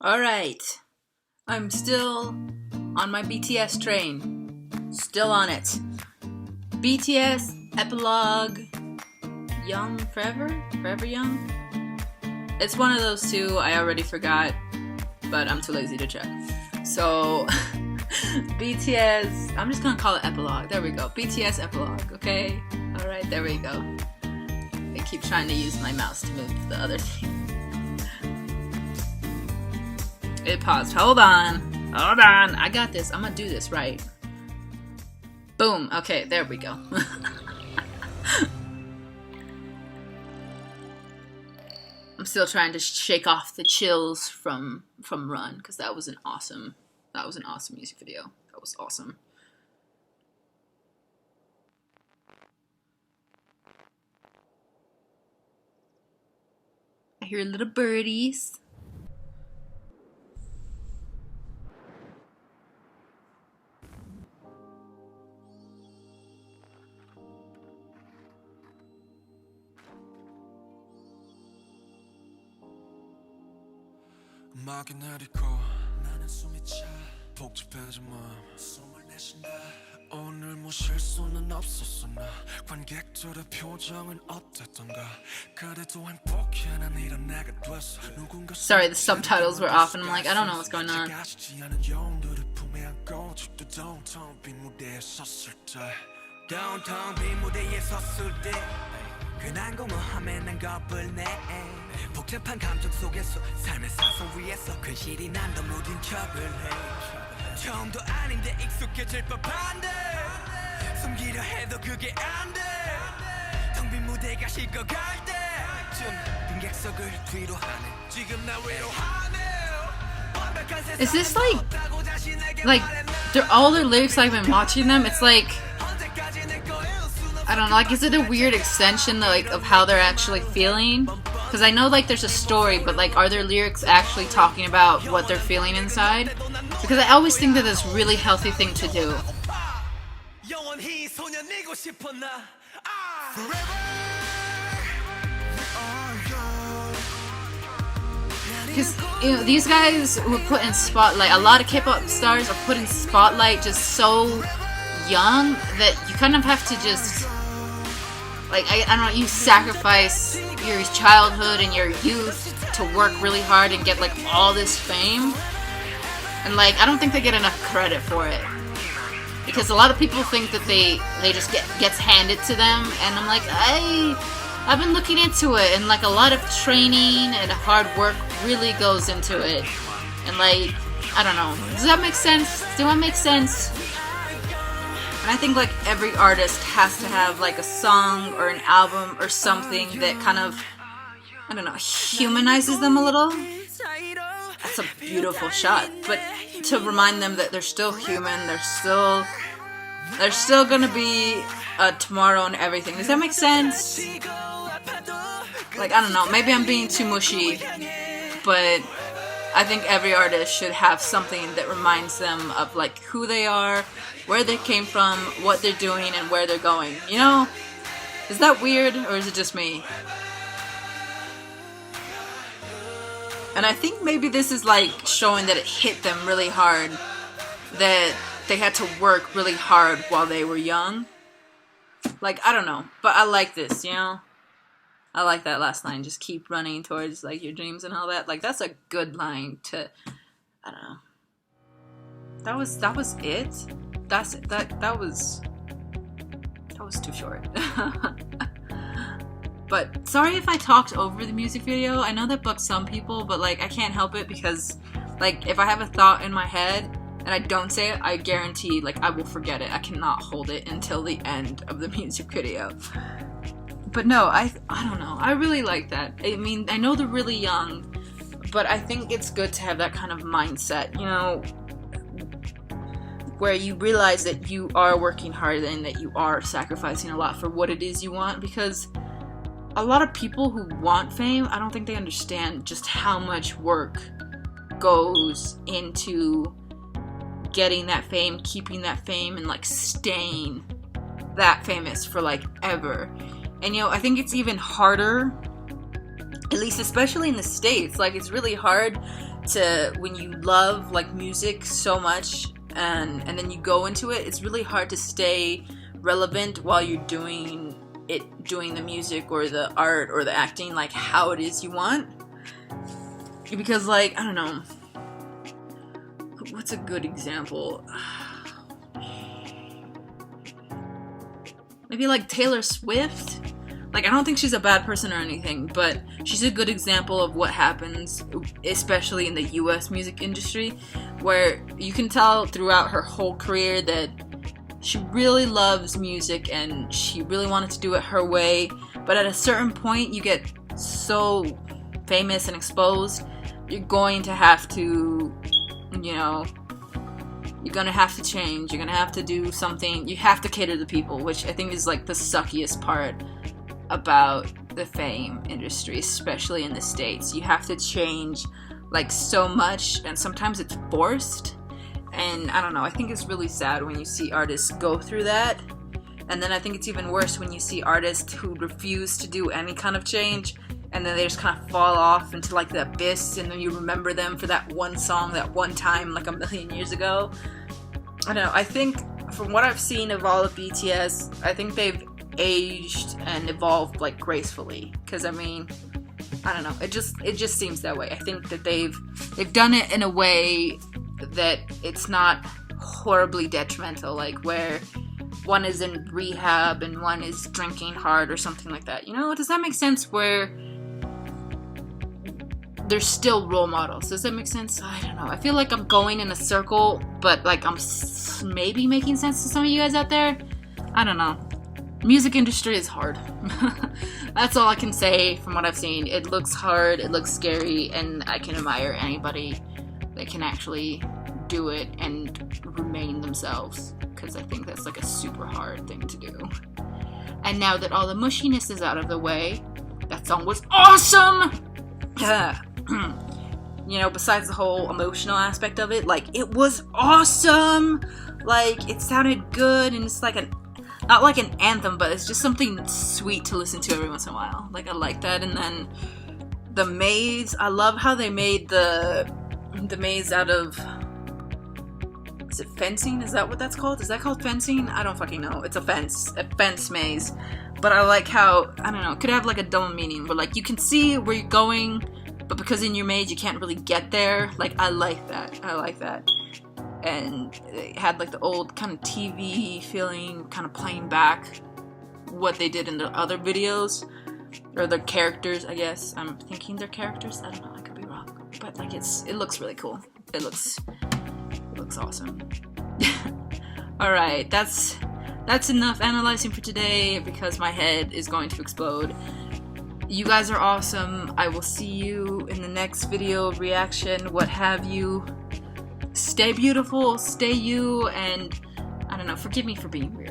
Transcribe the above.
Alright, I'm still on my BTS train. Still on it. BTS-Epilogue, Young Forever? Forever Young? It's one of those two, I already forgot, but I'm too lazy to check. So, BTS, I'm just gonna call it Epilogue. There we go. BTS-Epilogue, okay? Alright, there we go. I keep trying to use my mouse to move the other thing. It paused. Hold on. I got this. I'm gonna do this right. Boom. Okay, there we go. I'm still trying to shake off the chills from Run, because that was an awesome music video. That was awesome. I hear little birdies. 음악이 내리고 나는 숨이 차 복잡해진 마음 숨을 내쉰다 오늘 뭐 실수는 없었어 나 관객들의 표정은 어땠던가 그래도 행복해 난 이런 내가 됐어 누군가 Sorry, the subtitles were off and I'm like, I don't know what's going on. 괜한 공허함에 난 겁을 내 복잡한 감정 속에서 삶의 사선 위에서 근실이 난 더 무딘 척을 해 처음도 아닌데 익숙해질 법한데 숨기려 해도 그게 안돼 텅 빈 무대가 식어갈 때쯤 빈객석을 뒤로 하네 지금 나 외로워하네 Is this like they're all their lyrics I've been watching them, it's like I don't know, like, is it a weird extension, like, of how they're actually feeling? Because I know, like, there's a story, but, like, are their lyrics actually talking about what they're feeling inside? Because I always think that that's a really healthy thing to do. Because, you know, these guys were put in spotlight, a lot of K-pop stars are put in spotlight just so young that you kind of have to just... Like, I don't know, you sacrifice your childhood and your youth to work really hard and get, like, all this fame. And, like, I don't think they get enough credit for it. Because a lot of people think that they just gets handed to them. And I'm like, I've been looking into it. And, like, a lot of training and hard work really goes into it. And, like, I don't know. Does that make sense? Do I make sense? And I think, like, every artist has to have, like, a song or an album or something that kind of, I don't know, humanizes them a little. That's a beautiful shot. But to remind them that they're still human, they're still gonna be a tomorrow and everything. Does that make sense? Like, I don't know, maybe I'm being too mushy, but I think every artist should have something that reminds them of, like, who they are, where they came from, what they're doing, and where they're going. You know? Is that weird, or is it just me? And I think maybe this is, like, showing that it hit them really hard, that they had to work really hard while they were young. Like, I don't know, but I like this, you know? I like that last line, just keep running towards, like, your dreams and all that. Like, that's a good line to, I don't know. That was it? That was too short. But sorry if I talked over the music video. I know that bugs some people, but, like, I can't help it because, like, if I have a thought in my head and I don't say it, I guarantee, like, I will forget it. I cannot hold it until the end of the music video. But no, I don't know. I really like that. I mean, I know they're really young, but I think it's good to have that kind of mindset, you know, where you realize that you are working hard and that you are sacrificing a lot for what it is you want, because a lot of people who want fame, I don't think they understand just how much work goes into getting that fame, keeping that fame, and, like, staying that famous for, like, ever. And, you know, I think it's even harder At least especially in the States, like it's really hard to, when you love like music so much and then you go into it, it's really hard to stay relevant while you're doing the music or the art or the acting like how it is you want. Because like, I don't know, what's a good example? Maybe like Taylor Swift. Like, I don't think she's a bad person or anything, but she's a good example of what happens, especially in the US music industry, where you can tell throughout her whole career that she really loves music and she really wanted to do it her way, but at a certain point you get so famous and exposed, you're going to have to, you know, you're gonna have to change, you're gonna have to do something, you have to cater to people, which I think is like the suckiest part about the fame industry, especially in the States. You have to change like so much, and sometimes it's forced, and I don't know, I think it's really sad when you see artists go through that. And then I think it's even worse when you see artists who refuse to do any kind of change, and then they just kind of fall off into like the abyss, and then you remember them for that one song that one time like a million years ago. I don't know, I think from what I've seen of all of BTS, I think they've aged and evolved like gracefully, because I mean, I don't know, it just seems that way. I think that they've done it in a way that it's not horribly detrimental, like where one is in rehab and one is drinking hard or something like that. You know, does that make sense? Where they're still role models. Does that make sense? I don't know. I feel like I'm going in a circle, but like I'm maybe making sense to some of you guys out there. I don't know. Music industry is hard. That's all I can say from what I've seen. It looks hard, it looks scary, and I can admire anybody that can actually do it and remain themselves, because I think that's like a super hard thing to do. And now that all the mushiness is out of the way, that song was awesome! You know, besides the whole emotional aspect of it, like, it was awesome! Like, it sounded good, and it's like not like an anthem, but it's just something sweet to listen to every once in a while. Like, I like that. And then the maze, I love how they made the maze out of, is it fencing? Is that what that's called? Is that called fencing? I don't fucking know. It's a fence maze. But I like how, I don't know, it could have like a double meaning, where like you can see where you're going, but because in your maze you can't really get there. Like, I like that. And it had like the old kind of TV feeling, kind of playing back what they did in the other videos, or their characters, I guess. I'm thinking they're characters. I don't know, I could be wrong, but like it looks really cool. It looks awesome. All right, that's enough analyzing for today, because my head is going to explode. You guys are awesome. I will see you in the next video, reaction, what have you. Stay beautiful, stay you, and I don't know, forgive me for being weird.